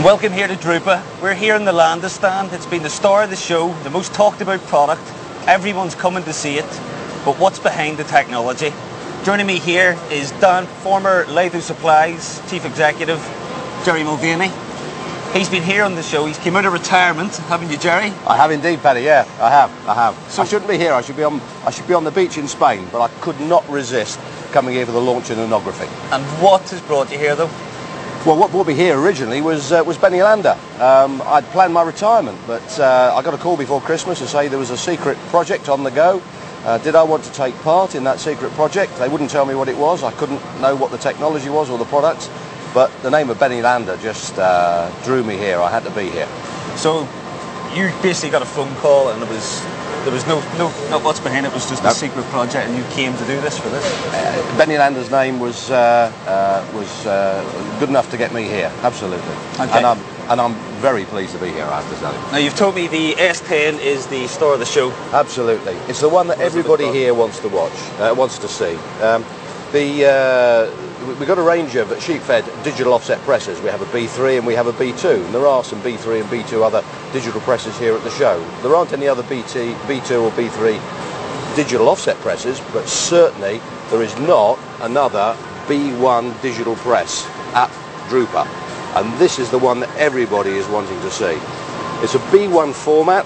Welcome here to Drupa. We're here in the Landa stand. It's been the star of the show, the most talked about product. Everyone's coming to see it. But what's behind the technology? Joining me here is Dan, former Litho Supplies Chief Executive, Gerry Mulvaney. He's been here on the show. He's came out of retirement, haven't you, Gerry? I have indeed, Paddy. Yeah, I have. So I shouldn't be here. I should be on the beach in Spain, but I could not resist coming here for the launch of Nanography. And what has brought you here, though? Well, what brought me here originally was Benny Landa. I'd planned my retirement, but I got a call before Christmas to say there was a secret project on the go. Did I want to take part in that secret project? They wouldn't tell me what it was. I couldn't know what the technology was or the products. But the name of Benny Landa just drew me here. I had to be here. So you basically got a phone call, and there was no what's behind it. It was just a secret project, and you came to do this for this. Benny Landa's name was good enough to get me here. Absolutely. Okay. And I'm very pleased to be here, I have to tell you. Now, you've told me the S10 is the star of the show. Absolutely. It's the one that everybody here wants to watch, wants to see. We've got a range of sheet-fed digital offset presses. We have a B3 and we have a B2. And there are some B3 and B2 other digital presses here at the show. There aren't any other B2 or B3 digital offset presses, but certainly there is not another B1 digital press at Drupa. And this is the one that everybody is wanting to see. It's a B1 format,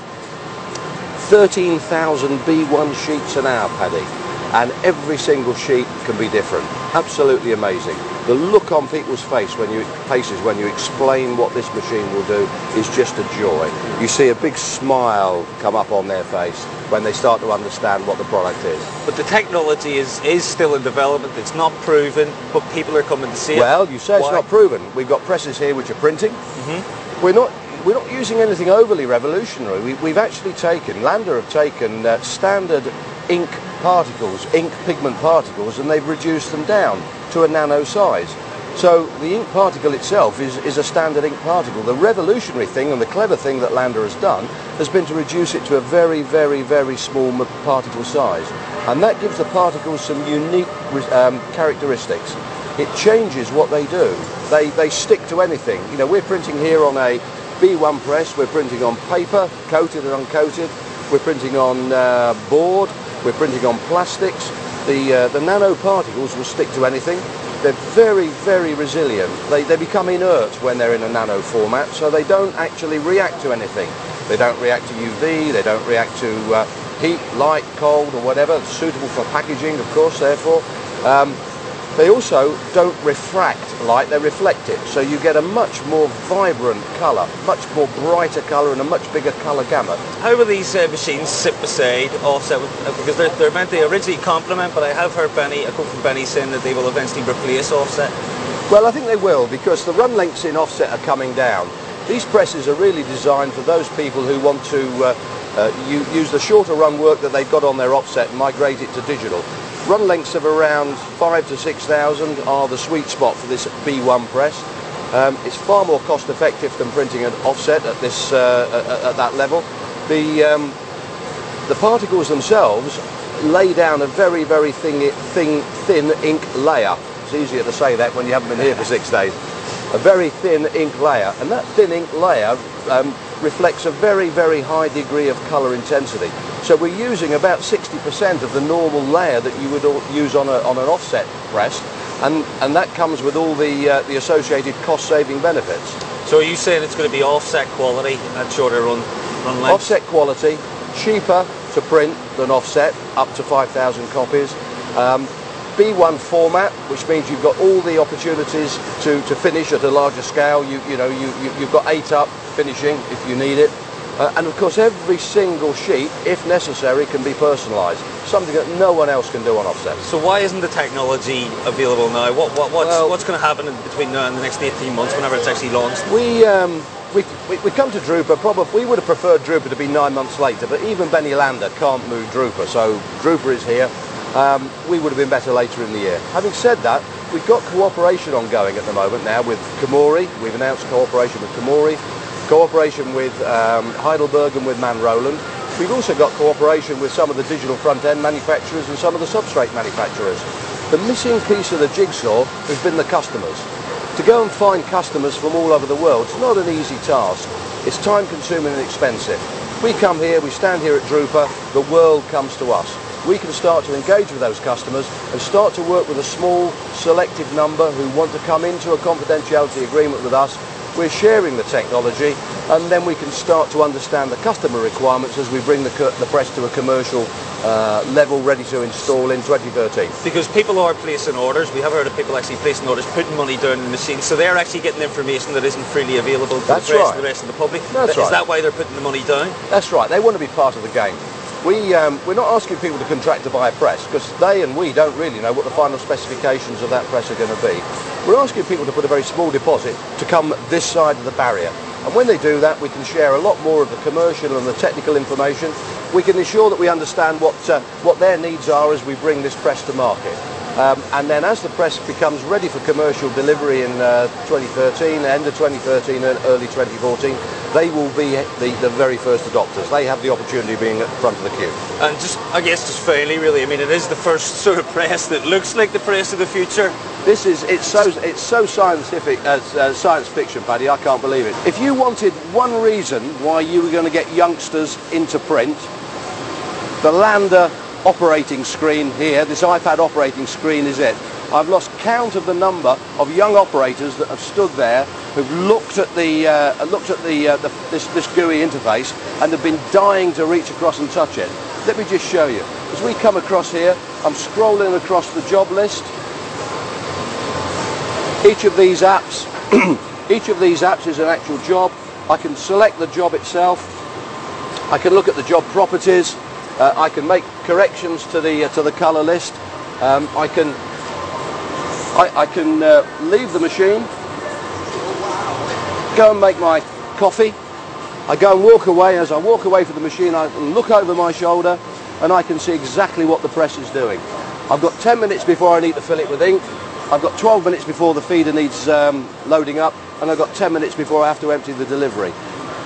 13,000 B1 sheets an hour, Paddy. And every single sheet can be different. Absolutely amazing. The look on people's faces when you explain what this machine will do is just a joy. You see a big smile come up on their face when they start to understand what the product is. But the technology is still in development. It's not proven, but people are coming to see it. Well, you say it's not proven. We've got presses here which are printing. Mm-hmm. We're not using anything overly revolutionary. We've actually taken, Landa have taken standard ink particles, ink pigment particles, and they've reduced them down to a nano size. So the ink particle itself is a standard ink particle. The revolutionary thing and the clever thing that Landa has done has been to reduce it to a very, very, very small particle size. And that gives the particles some unique characteristics. It changes what they do. They stick to anything. You know, we're printing here on a B1 press, we're printing on paper, coated and uncoated, we're printing on board, we're printing on plastics. The nanoparticles will stick to anything. They're very, very resilient. They become inert when they're in a nano format, so they don't actually react to anything. They don't react to UV, they don't react to heat, light, cold or whatever. It's suitable for packaging, of course, therefore. They also don't refract light, they reflect it. So you get a much more vibrant colour, much more brighter colour and a much bigger colour gamut. How will these machines sit beside offset? Because they're meant to originally complement, but I have heard a quote from Benny saying that they will eventually replace offset. Well, I think they will, because the run lengths in offset are coming down. These presses are really designed for those people who want to use the shorter run work that they've got on their offset and migrate it to digital. Run lengths of around 5,000 to 6,000 are the sweet spot for this B1 press. It's far more cost effective than printing an offset at this at that level. The particles themselves lay down a very, very thin ink layer. It's easier to say that when you haven't been here for 6 days. A very thin ink layer, and that thin ink layer reflects a very, very high degree of colour intensity. So we're using about 60% of the normal layer that you would use on an offset press, and that comes with all the associated cost-saving benefits. So are you saying it's going to be offset quality at shorter run lengths? Offset quality, cheaper to print than offset, up to 5,000 copies. B1 format, which means you've got all the opportunities to finish at a larger scale. You've got 8-up finishing if you need it. And of course every single sheet, if necessary, can be personalised, something that no one else can do on offset. So why isn't the technology available now? What's going to happen between now and the next 18 months whenever it's actually launched? We come to Drupa, probably we would have preferred Drupa to be 9 months later, but even Benny Landa can't move Drupa, so Drupa is here. We would have been better later in the year. Having said that, we've got cooperation ongoing at the moment now with Komori. We've announced cooperation with Komori, cooperation with Heidelberg and with Roland. We've also got cooperation with some of the digital front-end manufacturers and some of the substrate manufacturers. The missing piece of the jigsaw has been the customers. To go and find customers from all over the world, it's not an easy task. It's time consuming and expensive. We come here, we stand here at Drupa, the world comes to us. We can start to engage with those customers and start to work with a small selective number who want to come into a confidentiality agreement with us. We're sharing the technology, and then we can start to understand the customer requirements as we bring the press to a commercial level ready to install in 2013. Because people are placing orders. We have heard of people actually placing orders, putting money down in the machine, so they're actually getting information that isn't freely available to the press and the rest of the public. That's right. Is that why they're putting the money down? That's right. They want to be part of the game. We're not asking people to contract to buy a press, because they and we don't really know what the final specifications of that press are going to be. We're asking people to put a very small deposit to come this side of the barrier. And when they do that, we can share a lot more of the commercial and the technical information. We can ensure that we understand what their needs are as we bring this press to market. And then as the press becomes ready for commercial delivery in 2013, end of 2013 and early 2014, they will be the very first adopters. They have the opportunity of being at the front of the queue. And just finally, really, I mean, it is the first sort of press that looks like the press of the future. It's so scientific, science fiction, Paddy, I can't believe it. If you wanted one reason why you were going to get youngsters into print, the Landa operating screen here, this iPad operating screen is it. I've lost count of the number of young operators that have stood there, who've looked at this GUI interface and have been dying to reach across and touch it. Let me just show you. As we come across here, I'm scrolling across the job list. Each of these apps, is an actual job. I can select the job itself. I can look at the job properties. I can make corrections to the colour list. I can leave the machine, go and make my coffee. I go and walk away. As I walk away from the machine, I can look over my shoulder and I can see exactly what the press is doing. I've got 10 minutes before I need to fill it with ink. I've got 12 minutes before the feeder needs loading up, and I've got 10 minutes before I have to empty the delivery.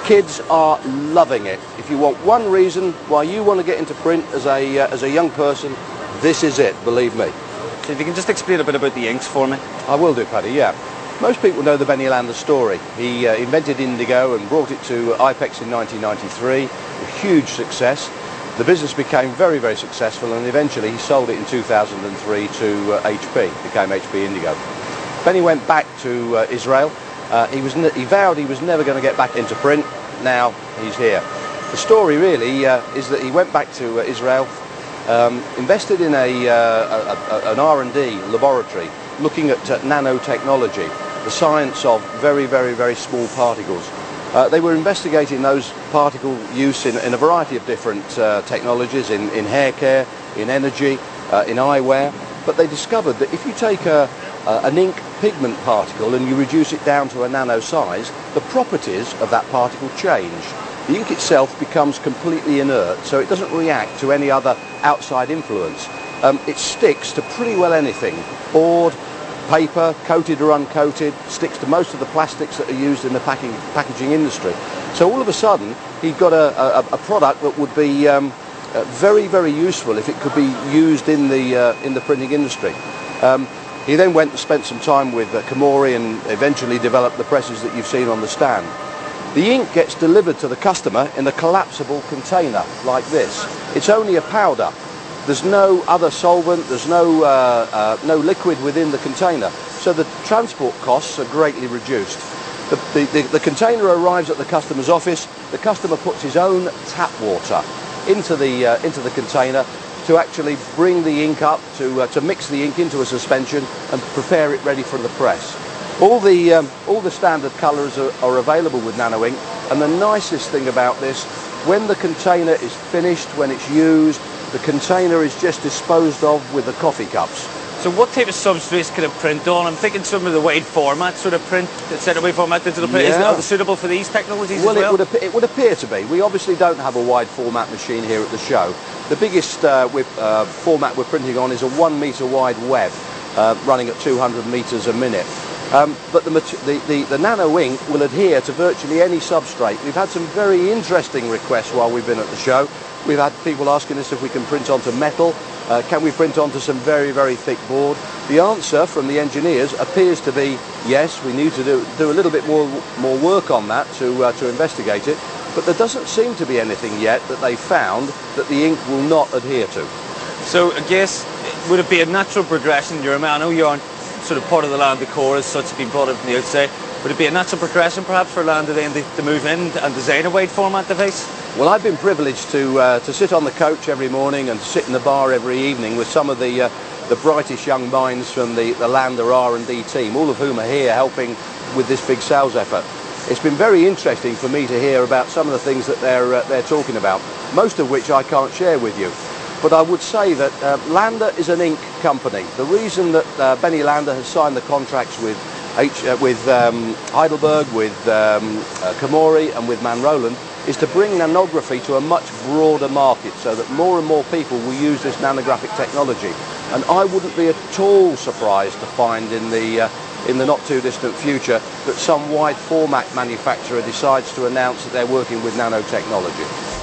Kids are loving it. If you want one reason why you want to get into print as a young person, this is it, believe me. So if you can just explain a bit about the inks for me. I will do, Paddy, yeah. Most people know the Benny Landa story. He invented indigo and brought it to IPEX in 1993, a huge success. The business became very, very successful, and eventually he sold it in 2003 to HP, became HP Indigo. Benny went back to Israel. He vowed he was never going to get back into print. Now he's here. The story really is that he went back to Israel, invested in an R&D laboratory looking at nanotechnology, the science of very, very, very small particles. They were investigating those particle use in a variety of different technologies, in hair care, in energy, in eyewear, but they discovered that if you take an ink pigment particle and you reduce it down to a nano size, the properties of that particle change. The ink itself becomes completely inert, so it doesn't react to any other outside influence. It sticks to pretty well anything. Board, paper, coated or uncoated, sticks to most of the plastics that are used in the packaging industry. So all of a sudden, he got a product that would be very, very useful if it could be used in the printing industry. He then went and spent some time with Komori and eventually developed the presses that you've seen on the stand. The ink gets delivered to the customer in a collapsible container like this. It's only a powder. There's no other solvent, there's no liquid within the container, so the transport costs are greatly reduced. The container arrives at the customer's office. The customer puts his own tap water into the container to actually bring the ink up, to mix the ink into a suspension and prepare it ready for the press. All the standard colours are available with nano ink, and the nicest thing about this, when the container is finished, when it's used, the container is just disposed of with the coffee cups. So what type of substrates can it print on? I'm thinking some of the wide format sort of print, center wide format digital print. Yeah. Are they suitable for these technologies as well? It would appear to be. We obviously don't have a wide format machine here at the show. The biggest format we're printing on is a 1 metre wide web running at 200 metres a minute. But the nano ink will adhere to virtually any substrate. We've had some very interesting requests while we've been at the show. We've had people asking us if we can print onto metal. Can we print onto some very, very thick board? The answer from the engineers appears to be yes, we need to do a little bit more work on that to investigate it, but there doesn't seem to be anything yet that they found that the ink will not adhere to. So I guess, would it be a natural progression? I know you aren't sort of part of the Landa core as such, being brought in from the outside. Would it be a natural progression perhaps for Landa then to move in and design a wide format device? Well, I've been privileged to sit on the coach every morning and to sit in the bar every evening with some of the brightest young minds from the Landa R&D team, all of whom are here helping with this big sales effort. It's been very interesting for me to hear about some of the things that they're talking about, most of which I can't share with you. But I would say that Landa is an ink company. The reason that Benny Landa has signed the contracts with Heidelberg, with Komori and with Roland is to bring nanography to a much broader market so that more and more people will use this nanographic technology. And I wouldn't be at all surprised to find in the not too distant future that some wide format manufacturer decides to announce that they're working with nanotechnology.